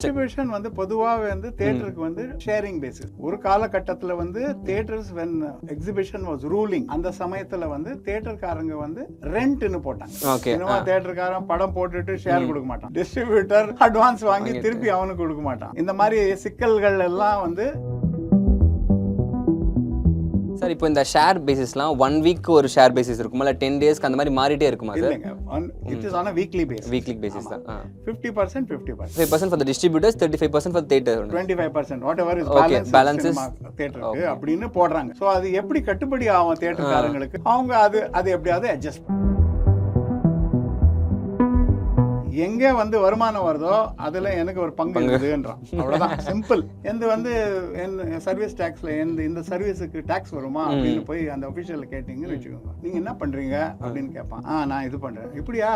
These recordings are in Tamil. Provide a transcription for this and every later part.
டிஸ்ட்ரிபியூஷன் வந்து பொதுவாக வந்து தியேட்டருக்கு வந்து ஷேரிங் பேசிஸ். ஒரு காலகட்டத்தில் வந்து theatres when exhibition was ruling, அந்த சமயத்தில் வந்து தியேட்டர்காரங்க வந்து ரெண்ட்னு போட்டாங்க. சினிமா தியேட்டர்காரன் படம் போட்டுட்டு ஷேர் கொடுக்க மாட்டான், டிஸ்ட்ரிபியூட்டர் அட்வான்ஸ் வாங்கி திருப்பி அவனுக்கு கொடுக்க மாட்டான். இந்த மாதிரி சிக்கல்கள் எல்லாம் வந்து சார் இப்போ இந்த ஷேர் பேசிஸ்லாம் 1 வீக் ஒரு ஷேர் பேசிஸ் இருக்குமா இல்ல 10 டேஸ்க்கு அந்த மாதிரி மாறிட்டே இருக்குமா சார்? இல்லைங்க, it is on a weekly basis. Weekly basis தான். 50% 50%. 5% for the distributors, 35% for the theater. 25% whatever is balance is தியேட்டருக்கு அப்படின்னு போடுறாங்க. சோ அது எப்படி கட்டுப்படி ஆகும் தியேட்டர்காரங்களுக்கு? அவங்க அது எப்படியாவது அட்ஜஸ்ட் எங்க வந்து வருமானம் வருதோ அதுல எனக்கு ஒரு பங்கு இருக்குன்றான். அவ்வளவுதான், சிம்பிள். எந்த வந்து சர்வீஸ் டாக்ஸ்ல இந்த சர்வீஸுக்கு டாக்ஸ் வருமா அப்படின்னு போய் அந்த ஆபீஷியல்ல கேட்டீங்கன்னு வச்சுக்கோங்க. நீங்க என்ன பண்றீங்க அப்படின்னு கேட்பான். நான் இது பண்றேன். இப்படியா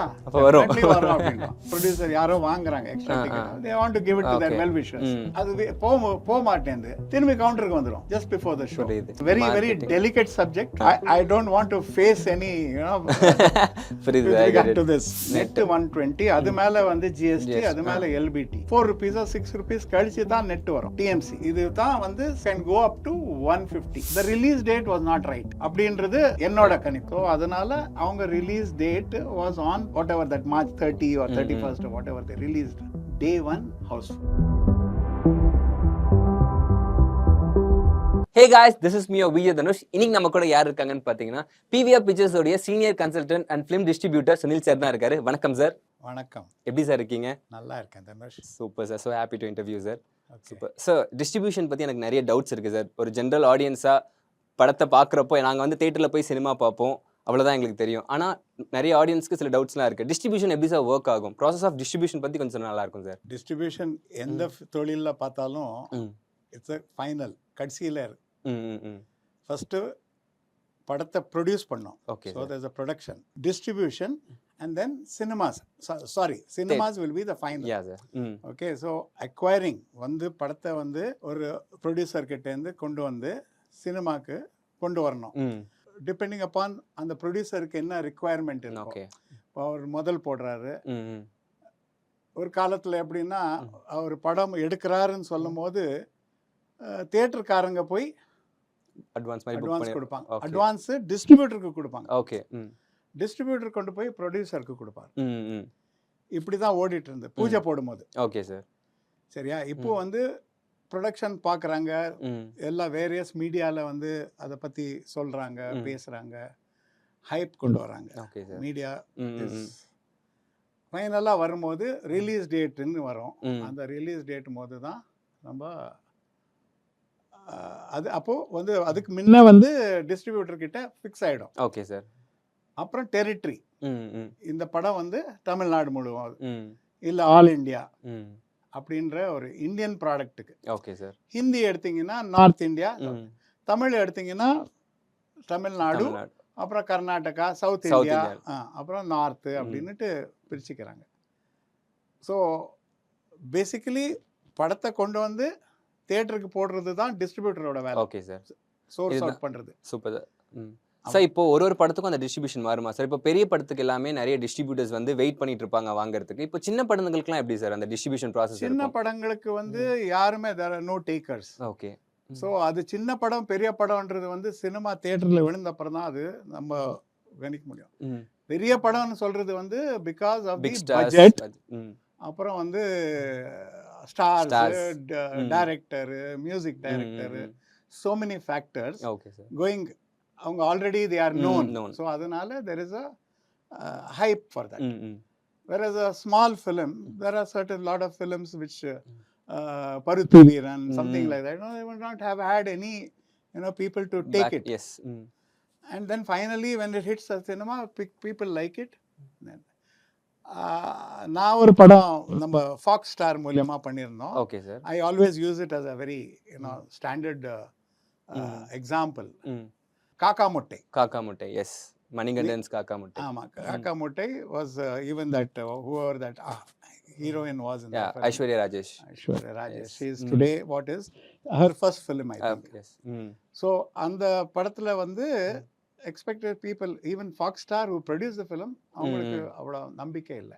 வரும் அப்படின்னா ப்ரொடியூசர் யாரோ வாங்குறாங்க extra ticket, they want to give it to their well wishers. அது போக மாட்டேங்குது, திரும்பி கவுண்டருக்கு வந்துரும் just before the show. Very very delicate subject. I don't want to face any with regard to this. Net 120, அது மேல வந்து ஜிஎஸ்டி, அது மேல எல்பிடி 4 rupees or 6 rupees கழிச்சு தான் நெட் வரும். டிஎம்சி இது தான் வந்து can go up to 150. the release date was not right அப்படின்றது என்னோட கணிப்பு. அதனால அவங்க release date was on whatever that March 30 or 31st or whatever they released. Day 1 houseful. Hey guys, this is me Vijay Dhanush. இன்னைக்கு நம்ம கூட யார் இருக்காங்கன்னு பாத்தீங்கன்னா PVR Pictures உடைய senior consultant and film distributor Sunil sir தான் இருக்காரு. வணக்கம் சார். வணக்கம். எப்படி சார் இருக்கீங்க? நல்லா இருக்கேன் Dhanush. Super sir, so happy to interview sir. Super sir. Distribution பத்தி எனக்கு நிறைய டவுட்ஸ் இருக்கு சார். ஒரு ஜெனரல் ஆடியன்ஸா படத்தை பார்க்குறப்போ நாங்க வந்து தியேட்டர்ல போய் சினிமா பார்ப்போம், அவ்வளவுதான் எங்களுக்கு தெரியும். ஆனா நிறைய ஆடியன்ஸ்க்கு சில டவுட்ஸ்லாம் இருக்கு. டிஸ்ட்ரிபியூஷன் எப்படி சார் ஒர்க் ஆகும்? ப்ராசஸ் ஆஃப் டிஸ்ட்ரிபியூஷன் பத்தி கொஞ்சம் நல்லா இருக்கும் சார். டிஸ்ட்ரிபியூஷன் எந்த தொழிலில் பார்த்தாலும் இட்ஸ் ஃபைனல், கடைசியில் இருக்கு. ஃபர்ஸ்ட் படத்தை ப்ரொடியூஸ் பண்ணோம். Okay, so there's a production, distribution, and then cinemas will be the final. Yeah sir. Okay, so acquiring வந்து படத்தை வந்து ஒரு ப்ரொடியூசர் கிட்ட இருந்து கொண்டு வந்து சினிமாக்கு கொண்டு வரணும். டிபெண்டிங் அப்பான் அந்த ப்ரொடியூசருக்கு என்ன ரிக்குவயர்மெண்ட் இருக்கும். இப்போ அவர் முதல் போடுறாரு, ஒரு காலத்தில் எப்படின்னா அவர் படம் எடுக்கிறாருன்னு சொல்லும் போது தியேட்டர்காரங்க போய் அட்வான்ஸ் கொடுப்பாங்க. அட்வான்ஸ் டிஸ்ட்ரிபியூட்டருக்கு கொடுப்பாங்க. ஓகே, டிஸ்ட்ரிபியூட்டர் கொண்டு போய் ப்ரொடியூசருக்கு கொடுப்பாங்க. இப்படி தான் ஓடிட்டு இருந்து பூஜை போடும்போது. Okay sir. சரியா? இப்போ வந்து ப்ரொடக்ஷன் பார்க்குறாங்க, எல்லா வேரியஸ் மீடியாவில் வந்து அதை பற்றி சொல்கிறாங்க, பேசுகிறாங்க, ஹைப் கொண்டு வராங்க. மீடியா ஃபைனலாக வரும்போது ரிலீஸ் டேட்டுன்னு வரும். அந்த ரிலீஸ் டேட் போது தான் நம்ம அது அப்போ வந்து அதுக்கு முன்ன வந்து டிஸ்ட்ரிபியூட்டர் கிட்ட ஃபிக்ஸ் ஆயிடும். Okay sir. அப்புறம் டெரிட்டரி, இந்த படம் வந்து தமிழ்நாடு முழுவதும் இல்ல ஆல் இந்தியா அப்படின்ற ஒரு இந்தியன் ப்ராடக்ட்டுக்கு. Okay sir. ஹிந்தி எடுத்தீங்கன்னா நார்த் இந்தியா, தமிழ் எடுத்தீங்கன்னா தமிழ்நாடு, அப்புறம் கர்நாடகா, சவுத் இந்தியா, அப்புறம் நார்த்து அப்படின்னுட்டு பிரிச்சுக்கிறாங்க. ஸோ பேசிக்கலி படத்தை கொண்டு வந்து தியேட்டருக்கு போடுறது தான் டிஸ்ட்ரிபியூட்டரோட வேலை. Okay sir. சோர்ஸ் அவுட் பண்றது. Super sir. இப்போ ஒரு படத்துக்கும் அந்த டிஸ்ட்ரிபியூஷன் மாறுமா சார்? இப்போ பெரிய படத்துக்கு எல்லாமே நிறைய டிஸ்ட்ரிபியூட்டர்ஸ் வந்து வெயிட் பண்ணிட்டு இருப்பாங்க வாங்குறதுக்கு. இப்போ சின்ன படங்களுக்குலாம் எப்படி சார் அந்த டிஸ்ட்ரிபியூஷன் ப்ராசஸ்? சின்ன படங்களுக்கு வந்து யாருமே there are no takers. Okay. So அது சின்ன படம் பெரிய படம்ன்றது வந்து சினிமா தியேட்டர்ல விழுந்த அப்புறம் தான் அது நம்ம கணிக்க முடியும். பெரிய படம்னு சொல்றது வந்து பிகாஸ் ஆஃப் தி பட்ஜெட், அப்புறம் வந்து stars, director, music director, so many factors going. அவங்க already they are known. so அதனால there is a hype for that. whereas a small film, there are certain lot of films which Paruthu Veeran, something like that, they will not have had any people to take it. Yes. And then finally when it hits the cinema, people like it. then நான் ஒரு படம் நம்ம ஃபாக்ஸ் ஸ்டார் மூலமா பண்ணியிருந்தோம். Okay sir. I always use it as a very standard example. காக்கா முட்டை. எஸ், மணிகண்டன்ஸ் காக்கா முட்டை. ஆமா, காக்கா முட்டை was even that whoever that heroine was in that film. Aishwarya Rajesh. she is today what is her first film, I think. Yes. So அந்த படத்துல வந்து expected people, even Fox Star who produced the film, அவங்களுக்கு அவ்வளோ நம்பிக்கை இல்லை.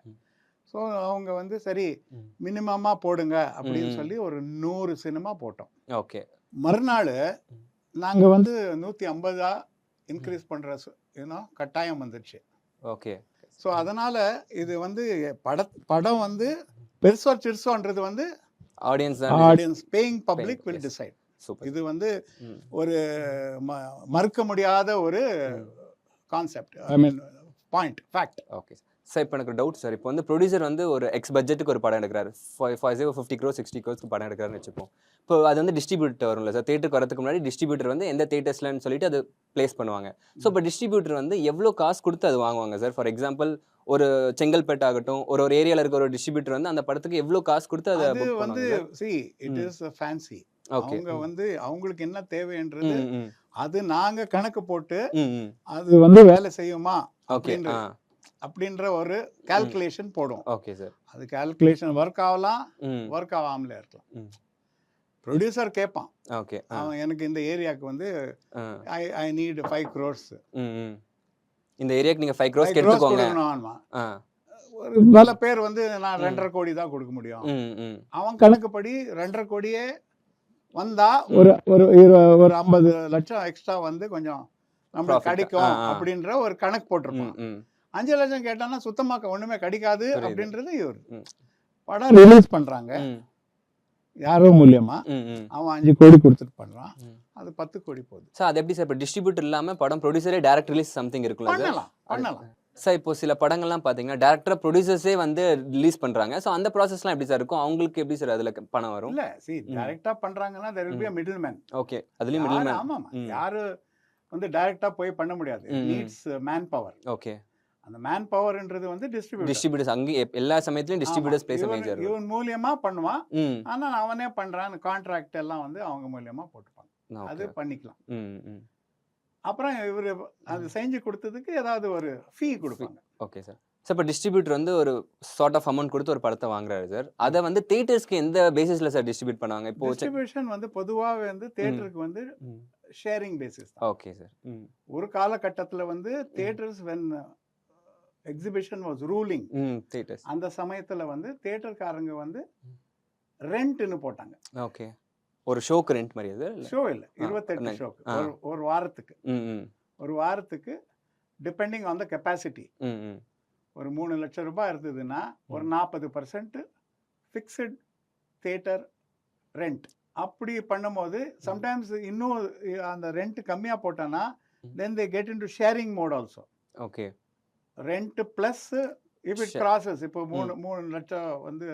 ஸோ ஸோ அவங்க வந்து சரி ம். மினிமமாக போடுங்க அப்படின்னு ம். சொல்லி ஒரு 100 சினிமா போட்டோம். ஓகே. மறுநாள் ம். நாங்கள் வந்து 150 இன்க்ரீஸ் பண்ணுற கட்டாயம் வந்துடுச்சு. ஓகே. ஸோ அதனால் இது வந்து படம் வந்து பெருசோ சிறுசோன்றது வந்து ஆடியன்ஸ் தான் audience paying public will yes. Decide. Super. இது வந்து ம். ஒரு மறுக்க முடியாத ஒரு concept, I mean point, fact. Okay sir. இப்போ எனக்கு டவுட் சார். இப்போ வந்து ப்ரொடியூசர் வந்து ஒரு எக்ஸ் பட்ஜெட்டுக்கு ஒரு படம் எடுக்கிறாரு. 50 crores 60 crores படம் எடுக்கிறாருன்னு வச்சுப்போம். இப்போ அது வந்து டிஸ்ட்ரிபியூட்டர் வரும்ல சார். தேட்டருக்கு வரதுக்கு முன்னாடி டிஸ்ட்ரிபியூட்டர் வந்து எந்த தேட்டர்ஸ்லன்னு சொல்லிட்டு அது பிளேஸ் பண்ணுவாங்க. ஸோ இப்போ டிஸ்ட்ரிபியூட்டர் வந்து எவ்வளோ காசு கொடுத்து அது வாங்குவாங்க சார்? ஃபார் எக்ஸாம்பிள் ஒரு செங்கல்பேட் ஆகட்டும், ஒரு ஏரியாவில் இருக்க ஒரு டிஸ்ட்ரிபியூட்டர் வந்து அந்த படத்துக்கு எவ்வளோ காசு கொடுத்து அதை அது புக் வந்து பண்ணுவாங்க? It is fancy. ஓகே. அவங்க வந்து அவங்களுக்கு என்ன தேவைன்றது ம். ம். அது நாங்க கணக்கு போட்டு ம். ம். அது வந்து வேலை செய்யுமா ஓகே. அப்படின்ற ஒரு கால்குலேஷன் போடும். Okay sir. அது கால்குலேஷன் ஒர்க் ஆகலாம், ம். ஒர்க் ஆகாமலே இருக்கலாம். ம். ப்ரொடியூசர் கேட்பான், ஓகே. அவன் எனக்கு இந்த ஏரியாவுக்கு வந்து ஐ நீட் 5 crores. ம். இந்த ஏரியாக்கு நீங்க 5 crores 5 crores எடுத்துக்கோங்க. கொடுக்கணும். ஆ. ஒரு பல பேர் வந்து நான் 2.5 கோடி தான் கொடுக்க முடியும். ம். ம். அவன் கணக்குப்படி 2.5 கோடியே வந்தா ஒரு 50 லட்சம் எக்ஸ்ட்ரா வந்து கொஞ்சம் நம்மளுக்கு Profit. கிடைக்கும் ஆ, ஆ. அப்படின்ற ஒரு கணக்கு போட்டிருப்பான். ம். 5 லட்சம் கேட்டானா சுத்தமாக ஒண்ணுமே கிடைக்காது புரியுது. அப்படின்றது இவர் ம். படம் ரிலீஸ் பண்றாங்க ம். யாரோ மூலியமா. ம். ம். அவன் 5 கோடி கொடுத்துட்டு பண்றான், ம். அது 10 கோடி போகுது. சார் அது எப்படி சார்? இப்போ டிஸ்ட்ரிபியூட்டர் இல்லாம படம் ப்ரொடியூசரே டைரக்ட் ரிலீஸ் சம்திங் இருக்குல்ல சார்? பண்ணலாம். சார் இப்போ சில படங்கள்லாம் பார்த்தீங்கன்னா டேரக்டர் ப்ரொடியூசர்ஸே வந்து ரிலீஸ் பண்றாங்க. ஸோ அந்த ப்ராசஸ்லாம் எப்படி சார் இருக்கும்? அவங்களுக்கு எப்படி சார் அதுல பணம் வரும்? இல்ல டைரக்டா பண்றாங்கன்னா there will be a middleman. Okay. அதுலயும் மிடில் மேன். ஆமாமா, யாரு வந்து டைரக்டா போய் பண்ண முடியாது. ம். Needs man power. ஓகே. அந்த மேன் பவர்ன்றது வந்து டிஸ்ட்ரிபியூட்டர். டிஸ்ட்ரிபியூட்டர்ஸ் அங்கே எல்லா சமயத்துலயும் டிஸ்ட்ரிபியூட்டர்ஸ் பிளேஸ் மேஜர் ரோல். இவன் மூலியமா பண்ணுவான். ம். ஆனா அவனே பண்றான், கான்ட்ராக்ட் எல்லாம் வந்து அவங்க மூலியமா போட்டுப்பாங்க. அது ஓகே. பண்ணிக்கலாம். ம். ம். அப்புறம் இவரு அது செஞ்சு கொடுத்ததுக்கு ஏதாவது ஒரு ஃபீ கொடுப்பாங்க. Okay sir. சார் இப்போ டிஸ்ட்ரிபியூட்டர் வந்து ஒரு சார்ட் ஆஃப் அமௌண்ட் கொடுத்து ஒரு படத்தை வாங்குறாரு சார். அதை வந்து தியேட்டர்ஸ்க்கு எந்த பேசிஸ்ல சார் டிஸ்ட்ரிபியூட் பண்ணுவாங்க? இப்போ டிஸ்ட்ரிபியூஷன் வந்து பொதுவாகவே வந்து தியேட்டருக்கு வந்து ம். ஷேரிங் பேசிஸ் தான். Okay sir. ம். ஒரு காலகட்டத்துல வந்து theatres when exhibition was ruling, ம். தியேட்டர்ஸ். அந்த சமயத்துல வந்து தியேட்டர்காரங்க வந்து ரெண்ட்னு போட்டாங்க. ஓகே. ஒரு ஷோக்கு ரெண்ட் மாதிரி அது? ஷோ இல்ல, 28 ஷோக்கு ஒரு வாரத்துக்கு. ம். ம். ஒரு வாரத்துக்கு டிபெண்டிங் ஆன் த கெப்பாசிட்டி. ம். ம். ஒரு 3 லட்சம் ரூபாய் இருந்ததுன்னா ஒரு 40% ஃபிக்ஸட் தியேட்டர் ரெண்ட். அப்படி பண்ணும்போது சம்டைம்ஸ் இன்னும் அந்த ரெண்ட் கம்மியாக போட்டானா then they get into sharing mode also. Okay. Rent plus if it crosses, இப்போ 3 லட்சம் வந்து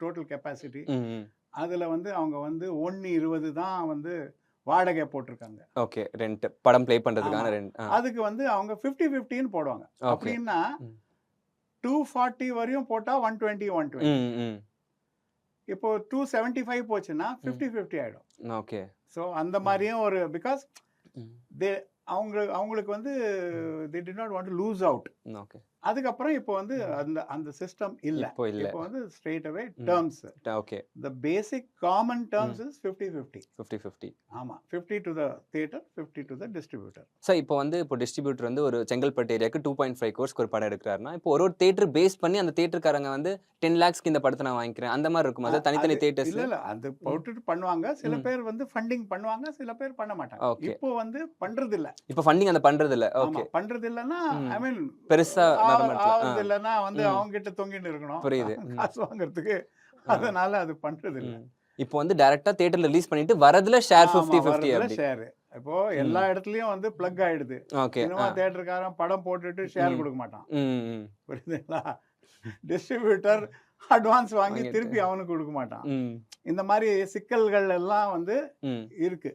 டோட்டல் கெப்பாசிட்டி, ம். ம். அதில் வந்து அவங்க வந்து 1.20 தான் வந்து வாடகை போட்டிருக்காங்க. ஓகே. ரெண்ட் படம் ப்ளே பண்றதுக்கான ஆமா. ரெண்ட். அதுக்கு வந்து அவங்க 50-50ன்னு போடுவாங்க. ஓகே. அப்படின்னா ம். 240 வரையும் போட்டா 120. ம். ம். இப்போ 275 போச்சுன்னா 50-50 ஆயிடும். ஓகே. ஸோ அந்த மாதிரியும் ஒரு பிகாஸ் ம். அவங்களுக்கு வந்து they did not want to lose out. Okay. அதுக்கப்புறம் இப்போ வந்து அந்த சிஸ்டம் இல்ல. இப்போ இல்ல. இப்போ வந்து straight away terms, okay. the basic common terms is 50-50. 50-50. ஆமா, 50 to the theater, 50 to the distributor. Sir இப்போ வந்து இப்போ டிஸ்ட்ரிபியூட்டர் வந்து ஒரு செங்கல்பட்டு ஏரியாவுக்கு 2.5 crores ஒரு படம் எடுக்கிறாருன்னா இப்போ ஒரு தியேட்டர் பேஸ் பண்ணி அந்த தியேட்டர்காரங்க வந்து 10 lakhsக்கு இந்த படத்தை நான் வாங்கிக்கிறேன் அந்த மாதிரி இருக்குமா சார்? தனித்தனி தியேட்டர்ஸ்? இல்ல அது போட்டுட்டு பண்ணுவாங்க. சில பேர் வந்து ஃபண்டிங் பண்ணுவாங்க, சில பேர் பண்ண மாட்டாங்க. ஓகே. இப்போ வந்து பண்றது இல்ல. இப்போ ஃபண்டிங் அந்த பண்றது இல்ல. ஓகே. பண்றது இல்லன்னா ஐ மீன் பெருசா ஆவது இல்லன்னா வந்து அவங்க கிட்ட தொங்கிட்டு இருக்கணும் புரியுது. காசு வாங்குறதுக்கு. அதனால அது பண்றது இல்ல. இப்போ வந்து டைரக்டா தியேட்டர்ல ரிலீஸ் பண்ணிட்டு வரதுல ஷேர் 50-50 அப்படி. ஷேர் இப்போ எல்லா இடத்துலயும் வந்து பிளக் ஆயிடுது. ஓகே. சினிமா தியேட்டர்காரன் படம் போட்டுட்டு ஷேர் கொடுக்க மாட்டான். ம். புரியுதுங்களா? டிஸ்ட்ரிபியூட்டர் அட்வான்ஸ் வாங்கி திருப்பி அவனுக்கு கொடுக்க மாட்டான். ம். இந்த மாதிரி சிக்கல்கள் எல்லாம் வந்து ம். இருக்கு.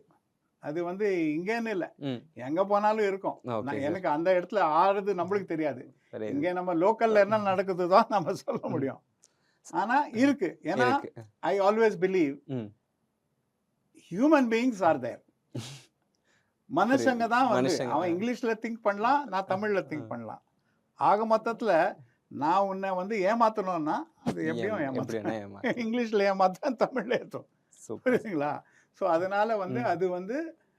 அது வந்து இங்கேன்னு இல்ல, ம். எங்க போனாலும் இருக்கும். ஓகே. எனக்கு அந்த இடத்துல ஆறுது நம்மளுக்கு தெரியாது. சரி. இங்க நம்ம லோக்கல்ல என்ன நடக்குது தான் நம்ம சொல்ல முடியும். ஆனா இருக்கு. ஏன்னா ஐ ஆல்வேஸ் பிலீவ் ம். Human beings are there. மனுஷங்க தான் வந்து அவன் இங்கிலீஷ்ல திங்க் பண்ணலாம், நான் தமிழ்ல திங்க் பண்ணலாம். ஆக மொத்தத்துல நான் உன்னை வந்து ஏமாத்தணும்னா அது எப்படியும் ஏமாத்தேன். இங்கிலீஷ்ல ஏமாத்தேன், தமிழ்ல ஏற்றும். புரியுதுங்களா? ஸோ அதனால வந்து அது வந்து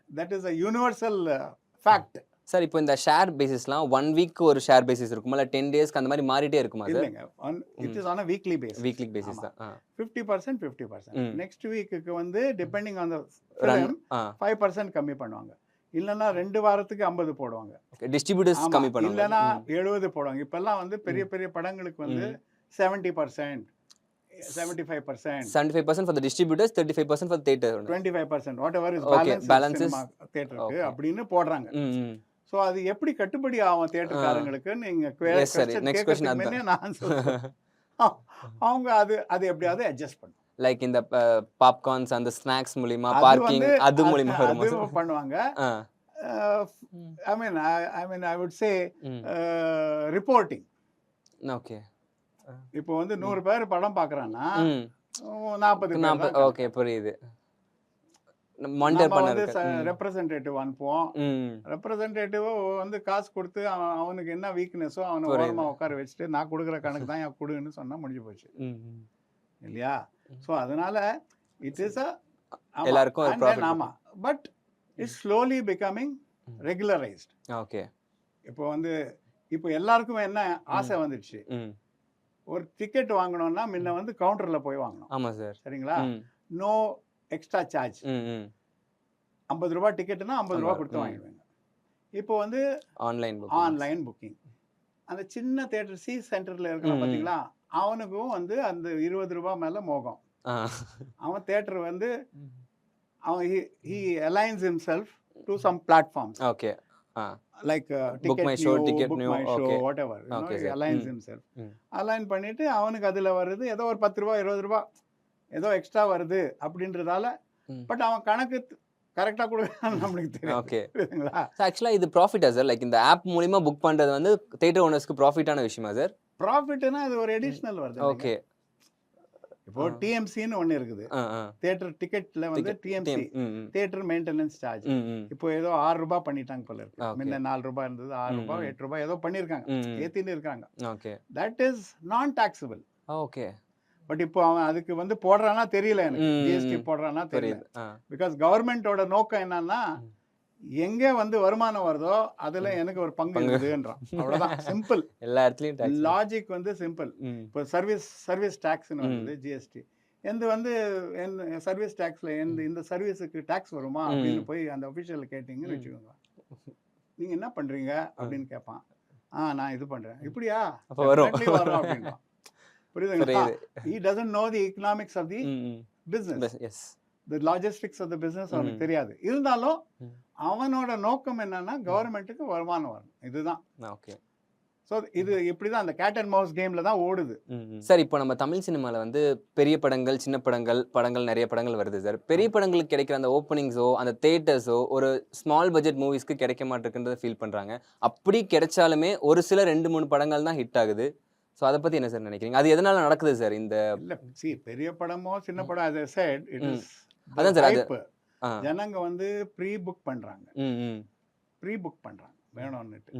that is a universal fact. Sir இப்போ இந்த ஷேர் பேசிஸ்லாம் 1 வீக் ஒரு ஷேர் பேசிஸ் இருக்குமா இல்லை 10 டேஸ்க்கு அந்த மாதிரி மாறிட்டே இருக்குமா சார்? இல்லைங்க, it is on a weekly base. Weekly basis தான். 50% 50%. நெக்ஸ்ட் வீக்குக்கு வந்து depending on the Run. Film 5% கம்மி பண்ணுவாங்க. இல்லைன்னா 2 வாரத்துக்கு 50 போடுவாங்க. டிஸ்ட்ரிபியூட்டர்ஸ் கம்மி பண்ணுவாங்க. இல்லைன்னா 70 போடுவாங்க. இப்பெல்லாம் வந்து பெரிய பெரிய படங்களுக்கு வந்து 70%, 75%, 75% for the distributors, 35% for the theater. 25%, whatever is Okay, balance balance is- தியேட்டருக்கு அப்படின்னு போடுறாங்க. ஸோ அது எப்படி கட்டுப்படி ஆகும் தியேட்டர்காரங்களுக்கு? நீங்க Yes, sir. Next question முன்னே நான் சொல்றேன். அவங்க அது எப்படியாவது அட்ஜஸ்ட் பண்ணும். லைக் இந்த பாப்கார்ன்ஸ் அந்த ஸ்நாக்ஸ் மூலியமா அது பார்க்கிங் வந்து அது மூலியமா வருமா அது சார்? பண்ணுவாங்க. ஆ. I mean I would say reporting. Okay. இப்போ வந்து 100 பேர் படம் பார்க்கறான்னா 40 பேர் தான். ஓகே, புரியுது. மானிட்டர் நம்ம வந்து பண்ண ரெப்ரசன்டேட்டிவ் அனுப்புவோம். ரெப்ரசன்டேட்டிவ் வந்து காசு கொடுத்து அவனுக்கு என்ன வீக்னஸோ அவனை ஓரமா உட்கார வச்சுட்டு நான் கொடுக்குற கணக்கு தான் என் கொடுன்னு சொன்னா முடிஞ்சு போச்சு இல்லையா? ஸோ அதனால இட் இஸ் எல்லாருக்கும் ஒரு profit. ஆமா, but it's slowly becoming regularised. Okay. இப்போ வந்து இப்போ எல்லாருக்கும் என்ன ஆசை வந்துடுச்சு, ஒரு டிக்கெட் வாங்கணும்னா முன்ன வந்து கவுண்டர்ல போய் வாங்கணும். ஆமா சார். சரிங்களா? No extra charge. 50 ரூபாய் டிக்கெட்னா 50 ரூபாய் கொடுத்து வாங்கிடுவாங்க. இப்போ வந்து ஆன்லைன் புக்கிங். அந்த சின்ன தியேட்டர் சி சென்டர்ல இருக்கிற பாத்தீங்களா, அவனுக்கும் வந்து அந்த 20 ரூபாய் மேல மோகம். அவன் தியேட்டர் வந்து அவன் he aligns himself to some platforms. Okay. Like Book My Show, Ticket New, okay, whatever, okay, he aligns himself. align பண்ணிட்டு அவனுக்கு அதுல வருது ஏதோ ஒரு 10 ரூபாய் 20 ரூபாய் ஏதோ எக்ஸ்ட்ரா வருது அப்படின்றதால, பட் அவன் கணக்கு கரெக்டா கொடுக்கறான்னு நமக்கு தெரியும். ஓகே. புரியுதுங்களா? ஆக்சுவலா இது ப்ராஃபிட்டா சார்? லைக் இந்த ஆப் மூலமா புக் பண்றது வந்து தியேட்டர் ஓனர்ஸ்க்கு ப்ராஃபிட்டான விஷயமா சார்? ப்ராஃபிட்னா அது ஒரு அடிஷனல் வருது. ஓகே. இப்போ டிஎம்சின்னு ஒன்னு இருக்குது. தியேட்டர் டிக்கெட்ல வந்து டிஎம்சி, தியேட்டர் மெயின்டெனன்ஸ் சார்ஜ். இப்போ ஏதோ 6 ரூபாய் பண்ணிட்டாங்க போல இருக்கு. முன்ன 4 ரூபாய் இருந்தது, 6 ரூபாய் 8 ரூபாய் ஏதோ பண்ணிருக்காங்க, ஏத்தின்னு இருக்காங்க. ஓகே. தட் இஸ் நான் டாக்ஸபிள். ஓகே. பட் இப்போ அவன் அதுக்கு வந்து போடுறானா தெரியல எனக்கு, ஜிஎஸ்டி போடுறானா தெரியல. பிகாஸ் கவர்மெண்டோட நோக்கம் என்னன்னா, எங்க வந்து வருமானம் வருதோ அதுல எனக்கு ஒரு பங்கு இருக்குதுன்றான். அவ்வளவுதான், சிம்பிள். எல்லா இடத்துலயும் லாஜிக் வந்து சிம்பிள். இப்போ சர்வீஸ் டாக்ஸ்னு வந்து ஜிஎஸ்டி வந்து சர்வீஸ் டாக்ஸ்ல இந்த சர்வீஸுக்கு டாக்ஸ் வருமா அப்படின்னு போய் அந்த ஒபிஷியல் கேட்டீங்கன்னு வச்சுக்கோங்க. நீங்க என்ன பண்றீங்க அப்படின்னு கேட்பான். நான் இது பண்றேன். இப்படியா வரும் அப்படின்னா புரியுதுங்களா? he doesn't know the economics of the business. Yes. the logistics of the business அவனுக்கு தெரியாது. இருந்தாலும் அவனோட நோக்கம் என்னன்னா கவர்மெண்ட்டுக்கு வருமானம் வரும், இதுதான். ஓகே. ஸோ இது இப்படிதான் அந்த கேட் அண்ட் மவுஸ் கேம்ல தான் ஓடுது. சார் இப்போ நம்ம தமிழ் சினிமாவில் வந்து பெரிய படங்கள், சின்ன படங்கள் நிறைய படங்கள் வருது சார். பெரிய படங்களுக்கு கிடைக்கிற அந்த ஓப்பனிங்ஸோ அந்த தேட்டர்ஸோ ஒரு ஸ்மால் பட்ஜெட் மூவிஸ்க்கு கிடைக்க மாட்டேங்குன்றதை ஃபீல் பண்ணுறாங்க. அப்படி கிடைச்சாலுமே ஒரு சில 2-3 படங்கள் தான் ஹிட் ஆகுது. ஸோ அதை பற்றி என்ன சார் நினைக்கிறீங்க? அது எதனால நடக்குது சார்? இந்த பெரிய படமோ சின்ன படம், as I said, it is அதான் சார், அது ஜனங்க வந்து ப்ரீ புக் பண்றாங்க வேணும்னுட்டு.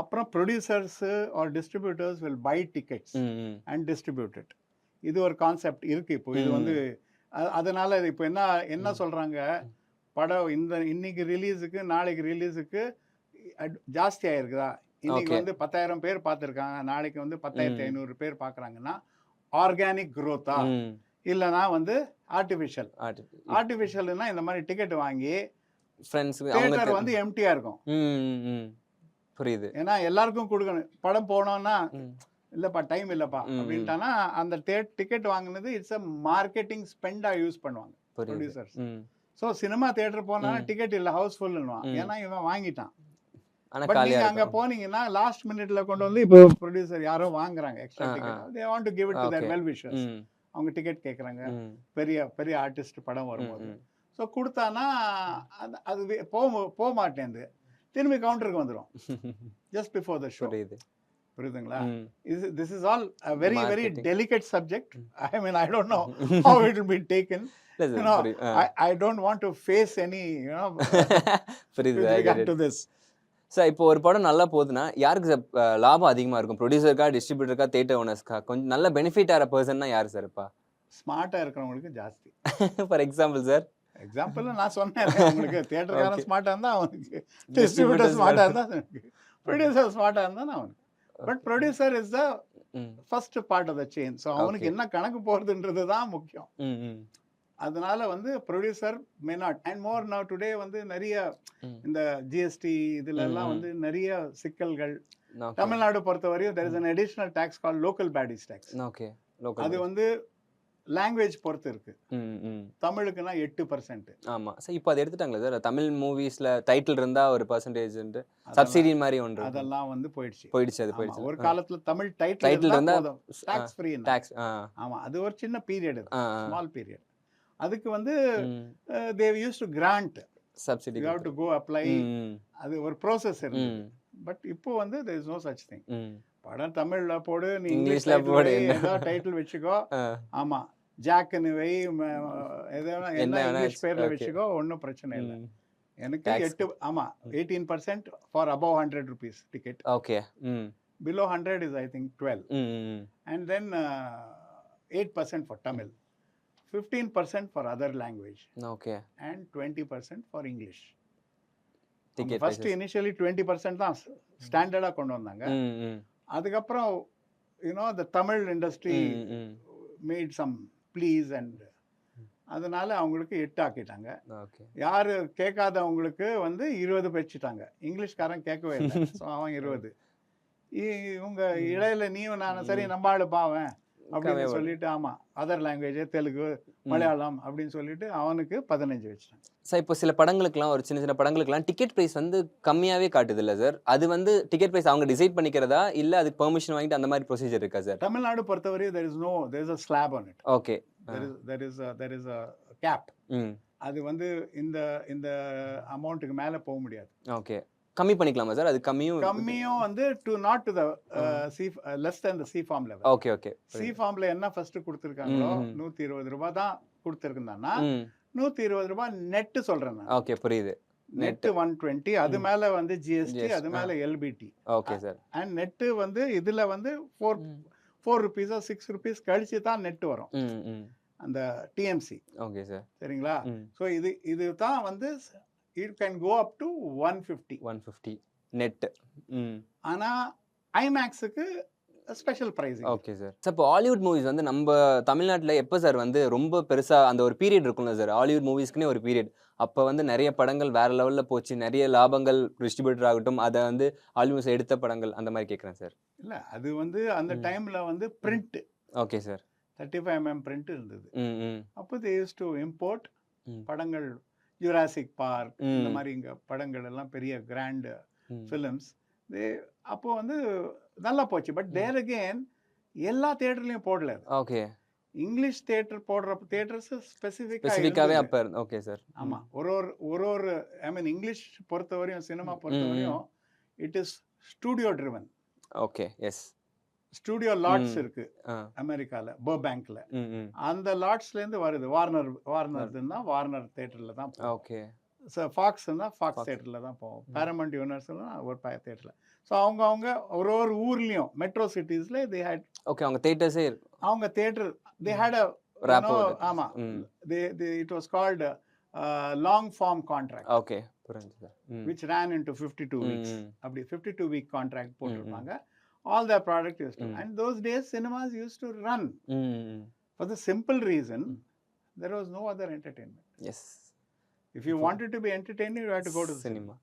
அப்புறம் producers or distributors will buy tickets and distribute it. இது ஒரு கான்செப்ட் இருக்கு இப்போ. இது வந்து அதனால இப்போ என்ன சொல்றாங்க, படம் இன்னைக்கு ரிலீஸுக்கு நாளைக்கு ரிலீஸுக்கு ஜாஸ்தி ஆயிருக்குதா, இன்னைக்கு வந்து 10,000 பேர் பார்த்துருக்காங்க, நாளைக்கு வந்து 10,500 பேர் பார்க்குறாங்கன்னா ஆர்கானிக் க்ரோத்தா இல்லைனா வந்து ஆர்டிஃபிஷியல்னா இந்த மாதிரி டிக்கெட் வாங்கி தியேட்டர் வந்து எம்டியா இருக்கும். புரியுது. ஏன்னா எல்லாருக்கும் கொடுக்கணும். படம் போனோம்னா இல்லப்பா டைம் இல்லப்பா அப்படின்ட்டானா அந்த டிக்கெட் வாங்கினது இட்ஸ் அ மார்க்கெட்டிங் ஸ்பெண்டா யூஸ் பண்ணுவாங்க ப்ரொடியூசர்ஸ். ஸோ சினிமா தியேட்டர் போனா டிக்கெட் இல்லை, ஹவுஸ்ஃபுல்னுவான், ஏன்னா இவன் வாங்கிட்டான். பட் நீங்க அங்க போனீங்கன்னா லாஸ்ட் மினிட்ல கொண்டு வந்து இப்போ ப்ரொடியூசர் யாரோ வாங்குறாங்க extra ticket, they want to give it to their well wishers. அவங்க டிக்கெட் கேக்குறாங்க பெரிய பெரிய ஆர்டிஸ்ட் படம் வரும்போது. ஸோ கொடுத்தானா அது போக மாட்டேங்குது, திரும்பி கவுண்டருக்கு வந்துடும் ஜஸ்ட் பிஃபோர் த ஷோ. புரியுதுங்களா? This is all a very very delicate subject. I mean, I don't know how it will be taken. I don't want to face any with regard to this. Sir இப்போ ஒரு படம் நல்லா போகுதுன்னா யாருக்கு சார் லாபம் அதிகமாக இருக்கும்? ப்ரொடியூசருக்கா, டிஸ்ட்ரிபியூட்டருக்கா, தியேட்டர் ஓனர்ஸ்க்கா? கொஞ்சம் நல்ல பெனிஃபிட் ஆகிற பர்சன்னா யார் சார்? இப்போ ஸ்மார்ட்டாக இருக்கிறவங்களுக்கு ஜாஸ்தி. ஃபார் எக்ஸாம்பிள் சார், எக்ஸாம்பிள் நான் சொன்னேன் உங்களுக்கு, தியேட்டர்காரன் ஸ்மார்ட்டாக இருந்தால் அவனுக்கு, டிஸ்ட்ரிபியூட்டர் ஸ்மார்ட்டாக இருந்தால் அவனுக்கு, ப்ரொடியூசர் ஸ்மார்ட்டாக இருந்தால் அவனுக்கு. But producer is the first part of the chain. So அவனுக்கு என்ன கணக்கு போகிறதுன்றது தான் முக்கியம். அதனால வந்து producer may not and more now today வந்து நிறைய இந்த ஜிஎஸ்டி இதுல எல்லாம் வந்து நிறைய சிக்கல்கள். தமிழ்நாடு பொறுத்தவரையும் there is an additional tax called local bodies tax. Okay, அது வந்து லாங்குவேஜ் பொறுத்து இருக்கு. தமிழுக்குன்னா 8%. ஆமா சார், இப்போ அதை எடுத்துட்டாங்களா சார்? தமிழ் மூவிஸ்ல டைட்டில் இருந்தா ஒரு பர்சன்டேஜ் சப்சிடி மாதிரி ஒன்று அதெல்லாம் வந்து போயிடுச்சு. அது போயிடுச்சு. ஒரு காலத்துல தமிழ் டைட்டில் இருந்தா டாக்ஸ் ஃப்ரீ. டாக்ஸ் ஆமா, அது ஒரு சின்ன பீரியட், ஸ்மால் பீரியட். அதுக்கு வந்து they used to grant subsidy, you have to go apply. அது ஒரு ப்ராசஸ் இருக்கு. பட் இப்போ வந்து there is no such thing. படம் தமிழ்ல போடு, நீ இங்கிலீஷ்ல போடு, ஏதோ டைட்டில் வெச்சுக்கோ. ஆமா, ஜாக்னு வை, ஏதோ என்ன இங்கிலீஷ் பேர்ல வெச்சுக்கோ, ஒன்றும் பிரச்சனை இல்லை. எனக்கு 18% for above 100 rupees ticket. Okay. Below 100 is I think 12. And then 8% for Tamil, 15% for other language. Okay. And 20% for English. Ticket first initially 20% தான் ஸ்டாண்டர்டா கொண்டு வந்தாங்க. அதுக்கப்புறம் the Tamil industry made some pleas and அதனால அவங்களுக்கு 8 ஆக்கிட்டாங்க. யாரு கேட்காதவங்களுக்கு வந்து 20 வச்சுட்டாங்க. இங்கிலீஷ்காரன் கேட்கவே இல்லை. ஸோ அவன் 20. இவங்க இடையில நீயும் நானும் சரி நம்ம ஆளு பாவன் அப்படின்னு சொல்லிட்டு, ஆமா அதர் லாங்குவேஜ் தெலுங்கு மலையாளம் அப்படின்னு சொல்லிட்டு அவனுக்கு 15 வச்சுட்டாங்க. சார் இப்போ சில படங்களுக்குலாம், ஒரு சின்ன சின்ன படங்களுக்குலாம் டிக்கெட் ப்ரைஸ் வந்து கம்மியாவே காட்டுது இல்லை சார்? அது வந்து டிக்கெட் ப்ரைஸ் அவங்க டிசைட் பண்ணிக்கிறதா இல்லை அதுக்கு பெர்மிஷன் வாங்கிட்டு அந்த மாதிரி ப்ரொசீஜர் இருக்கா சார்? தமிழ்நாடு பொறுத்தவரை there is a slab on it. Okay. there is a cap. அது வந்து இந்த அமௌண்ட்டுக்கு மேல போக முடியாது. ஓகே. கம்மி பண்ணிக்கலாமா சார்? அது கம்மியும் வந்து not to the less than the C form level. Okay okay. C formல என்ன ஃபர்ஸ்ட் கொடுத்திருக்காங்களோ 120 ரூபாய் தான் கொடுத்திருக்காங்கன்னா 120 ரூபாய் நெட் சொல்றேன் நான். ஓகே, புரியுது. நெட் 120, அது மேல வந்து ஜிஎஸ்டி, அது மேல LPD. Okay sir. And net வந்து இதுல வந்து 4 rupees or 6 rupees கழிச்சு தான் நெட் வரும், அந்த டிஎம்சி. Okay sir. சரிங்களா? ஸோ இது தான் வந்து it can go up to 150 net. ஆனா ஐமேக்ஸுக்கு special pricing. Okay sir. Sir இப்போ ஹாலிவுட் மூவிஸ் வந்து நம்ம தமிழ்நாட்டில் எப்போ சார் வந்து ரொம்ப பெருசாக அந்த ஒரு பீரியட் இருக்கும்ல சார், ஹாலிவுட் மூவிஸ்க்குனே ஒரு பீரியட், அப்போ வந்து நிறைய படங்கள் வேற லெவலில் போச்சு, நிறைய லாபங்கள் டிஸ்ட்ரிபியூட்டர் ஆகட்டும், அதை வந்து ஹாலிவுட்ஸ் எடுத்த படங்கள் அந்த மாதிரி கேட்குறேன் சார். இல்லை, அது வந்து அந்த டைமில் வந்து print. Okay sir. 35mm print இருந்தது. அப்போ they used to import படங்கள், ஜுராசிக் பார்க் இந்த மாதிரி இங்கே படங்கள் எல்லாம் பெரிய கிராண்ட் ஃபிலிம்ஸ். அப்போ வந்து நல்லா போச்சு. பட் தேர் அகெயின் எல்லா தியேட்டர்லையும் போடல. ஓகே. இங்கிலீஷ் தியேட்டர் போடுற தியேட்டர்ஸ் ஸ்பெசிஃபிக்காவே அப்போ. Okay sir. ஆமாம், ஒரு ஐ மீன் இங்கிலீஷ் பொறுத்தவரையும், சினிமா பொறுத்தவரையும் it is studio driven. Okay, yes. Studio lots இருக்கு அமெரிக்கால, பர்பேங்க்ல. அந்த லாட்ஸ்ல இருந்து வருது. வார்னர்னா வார்னர் தியேட்டர்ல தான். ஓகே. ஃபாக்ஸ்னா ஃபாக்ஸ் தியேட்டர்ல தான் போவோம். பேரமௌண்ட் யூனிவர்சல்னா ஒரு தியேட்டர்ல. ஸோ அவங்க ஒரு ஊர்லயும் மெட்ரோ சிட்டிஸ்ல தே ஹேட். ஓகே, அவங்க தியேட்டர்ஸே அவங்க தியேட்டர் தே ஹேட் ஆமா, it was called long form contract. Okay, புரியுது. which ran into 52 weeks. அப்படி 52 week கான்ட்ராக்ட் போட்டிருப்பாங்க. All their product used to, and those days cinemas used to run for the simple reason there was no other entertainment. Yes, if you wanted to be entertained you had to go to the cinema.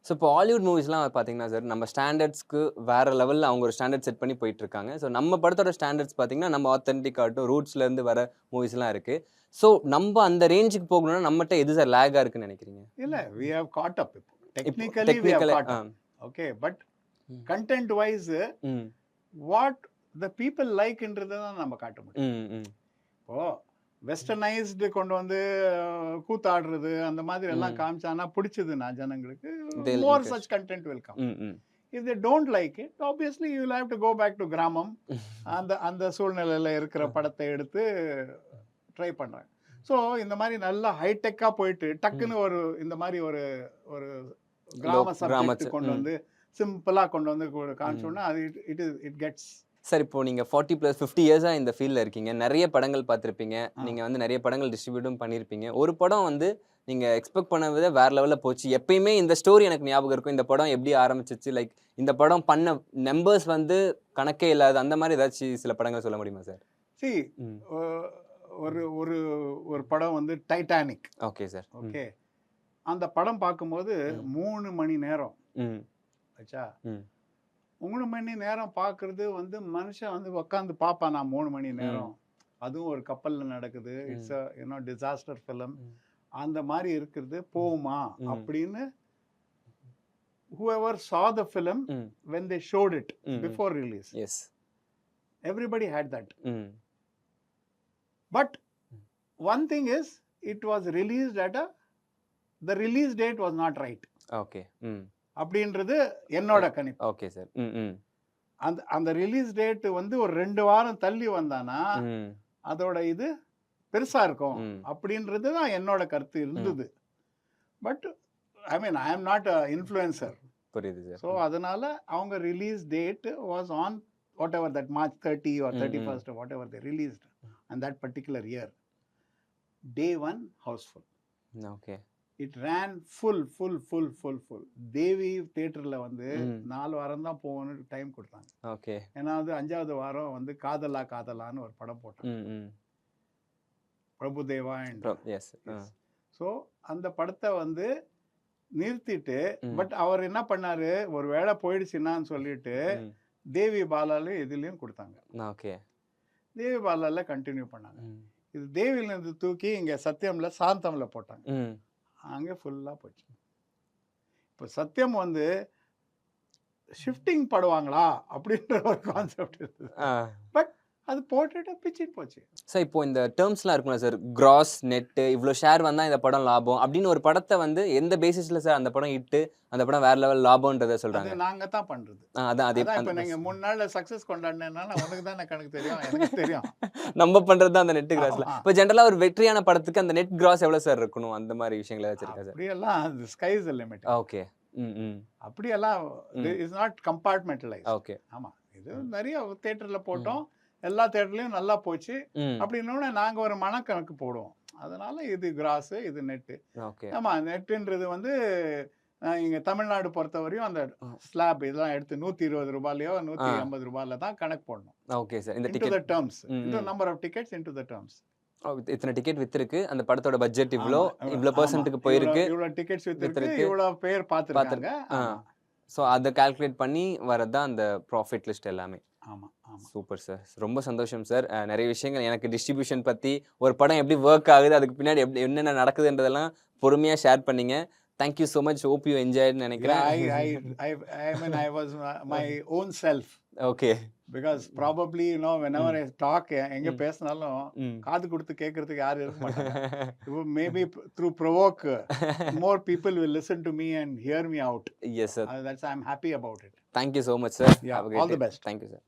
So இப்போ ஹாலிவுட் மூவிஸ்லாம் பார்த்தீங்கன்னா சார், நம்ம ஸ்டாண்டர்ட்ஸ்க்கு வேறு லெவலில் அவங்க ஒரு ஸ்டாண்டர்ட் செட் பண்ணி போயிட்டுருக்காங்க. ஸோ நம்ம படத்தோட ஸ்டாண்டர்ட்ஸ் பார்த்தீங்கன்னா நம்ம ஆத்தென்டிக்காகட்டும் ரூட்ஸ்லேருந்து வர மூவிஸ்லாம் இருக்குது. ஸோ நம்ம அந்த ரேஞ்சுக்கு போகணும்னா நம்மகிட்ட எது சார் லேகாக இருக்குன்னு நினைக்கிறீங்க? இல்லை, we have caught up. Technically we have caught up. Okay, but content wise what the people like என்றதை தான் நம்ம காட்ட முடியும். இப்போ வெஸ்டர்னைஸ்டு கொண்டு வந்து கூத்தாடுறது அந்த மாதிரி எல்லாம் காமிச்சானா பிடிச்சதுன்னா ஜனங்களுக்கு, more such content will come. If they don't like it, obviously you will have to go back to கிராமம். அந்த சூழ்நிலையில இருக்கிற படத்தை எடுத்து ட்ரை பண்றாங்க. ஸோ இந்த மாதிரி நல்லா ஹைடெக்கா போயிட்டு டக்குன்னு இந்த மாதிரி ஒரு கிராம சப்ஜெக்ட் கொண்டு வந்து சிம்பிளா கொண்டு வந்து காமிச்சோம்னா அது இட் கெட்ஸ். சார் இப்போ நீங்க 40+ 50 இயர்ஸா இந்த ஃபீல்ட்ல இருக்கீங்க. நிறைய படங்கள் பார்த்திருப்பீங்க. நீங்க வந்து நிறைய படங்கள் டிஸ்ட்ரிபியூட்டும் பண்ணியிருப்பீங்க. ஒரு படம் வந்து நீங்க எக்ஸ்பெக்ட் பண்ண விட வேற லெவல்ல போச்சு. எப்பயுமே இந்த ஸ்டோரி எனக்கு ஞாபகம் இருக்கும். இந்த படம் எப்படி ஆரம்பிச்சுச்சு? லைக் இந்த படம் பண்ண நம்பர்ஸ் வந்து கணக்கே இல்லாத அந்த மாதிரி ஏதாச்சும் சில படங்கள் சொல்ல முடியுமா சார்? சி ம். ஒரு ஒரு ஒரு படம் வந்து டைட்டானிக். Okay sir. ஓகே, அந்த படம் பார்க்கும்போது 3 மணி நேரம் ம். ஆச்சா. ம். 3 மணி நேரம் பார்க்கறது வந்து மனுஷன் வந்து உட்காந்து பார்ப்பான். நான் 3 மணி நேரம், அதுவும் ஒரு கப்பல்ல நடக்குது. It's a disaster film. அந்த மாதிரி இருக்கிறது போகுமா அப்படின்னு whoever saw the film when they showed it before release, Yes. everybody had that. ம். But one thing is, it was released at the release date was not right. Okay. ம். அப்படின்றது என்னோட கணிப்பு. Okay sir. ம். ம். அந்த ரிலீஸ் டேட் வந்து ஒரு 2 வாரம் தள்ளி வந்தானா ம். அதோட இது பெருசா இருக்கும் அப்படின்றது தான் என்னோட கருத்து இருந்தது. But I mean I am not a influencer. புரியுது சார். ஸோ அதனால அவங்க release date was on whatever that March 30 or 31st whatever they released and that particular year. Day 1 housefull. Okay. It ran full. Devi தியேட்டர்ல வந்து 4 வாரம் தான் போகணும்னு டைம் கொடுத்தாங்க. ஓகே. ஏன்னா வந்து 5வது வாரம் வந்து காதலான்னு ஒரு படம் போட்டாங்க. Prabhudeva and S. ஸோ அந்த படத்தை வந்து நிறுத்திட்டு, பட் அவர் என்ன பண்ணாரு, ஒரு வேளை போயிடுச்சுன்னான்னு சொல்லிட்டு தேவி பாலால இதுலயும் கொடுத்தாங்க. ஓகே. தேவி பாலால கண்டினியூ பண்ணாங்க. இது தேவில இருந்து தூக்கி இங்க சத்தியம்ல சாந்தம்ல போட்டாங்க. அங்கே ஃபுல்லா போச்சு. இப்போ சத்தியம் வந்து ஷிஃப்டிங் படுவாங்களா அப்படின்ற ஒரு கான்செப்ட் இருந்தது. பட் அது போட்டுட்டு பிச்சிட்டு போச்சு. சார் இப்போ இந்த டேர்ம்ஸ்லாம் இருக்கும்ல சார், கிராஸ் நெட்டு இவ்வளோ ஷேர் வந்தால் இந்த படம் லாபம் அப்படின்னு ஒரு படத்தை வந்து எந்த பேசிஸில் சார் அந்த படம் இட்டு அந்த படம் வேற லெவல் லாபம்ன்றதை சொல்கிறாங்க? நாங்கள் தான் பண்ணுறது. அதான் அதே இப்போ நீங்கள் 3 நாளில் சக்ஸஸ் கொண்டாடினா உனக்கு தான் கணக்கு தெரியும், எனக்கு தெரியும். நம்ம பண்ணுறது தான் அந்த நெட் கிராஸில். இப்போ ஜென்ரலாக ஒரு வெற்றியான படத்துக்கு அந்த நெட் கிராஸ் எவ்வளோ சார் இருக்கணும்? அந்த மாதிரி விஷயங்களை வச்சிருக்கா சார்? அப்படியெல்லாம் அந்த ஸ்கைஸ் தி லிமிட். ஓகே. அப்படியெல்லாம் இஸ் நாட் கம்பார்ட்மெண்டலைஸ். ஓகே. ஆமாம், இது நிறைய தியேட்டரில் போட்டோம், எல்லா தேட்டர்லயும் நல்லா போச்சு. அப்படின்னா நாங்க ஒரு மனக்கணக்கு போடுவோம். அதனால இது கிராஸ், இது நெட்டு. ஆமா, நெட்டுன்றது வந்து இங்க தமிழ்நாடு பொறுத்தவரையும் அந்த ஸ்லாப் இதெல்லாம் எடுத்து 120 ரூபாயோ 150 ரூபாயில தான் கணக்கு போடணும். Okay sir. இந்த டிக்கெட் டேர்ம்ஸ், இந்த number of tickets into the terms. இத்தனை டிக்கெட் வித்திருக்கு, அந்த படத்தோட பட்ஜெட் இவ்வளோ பெர்சன்ட்டுக்கு போயிருக்கு, இவ்வளோ டிக்கெட்ஸ் வித்திருக்கு, இவ்வளோ பேர் பார்த்துருக்காங்க. ஸோ அதை கால்குலேட் பண்ணி வரதான் அந்த ப்ராஃபிட் லிஸ்ட் எல்லாமே. ஆமாம். சூப்பர் சார், ரொம்ப சந்தோஷம் சார். நிறைய விஷயங்கள் எனக்கு டிஸ்ட்ரிபியூஷன் பற்றி, ஒரு படம் எப்படி ஒர்க் ஆகுது, அதுக்கு பின்னாடி எப்படி என்னென்ன நடக்குதுன்றதெல்லாம் பொறுமையாக ஷேர் பண்ணீங்க. Thank you so much. Hope you என்ஜாய்ட்னு நினைக்கிறேன். I mean I was my own self. Okay. Because probably whenever I talk எங்க பேசினாலும் காது கொடுத்து கேட்கறதுக்கு யாரும் இருக்க மாட்டாங்க. Maybe through provoke more people will listen to me and hear me out. Yes sir. I'm happy about it. Thank you so much sir. Yeah, all the best. Thank you sir.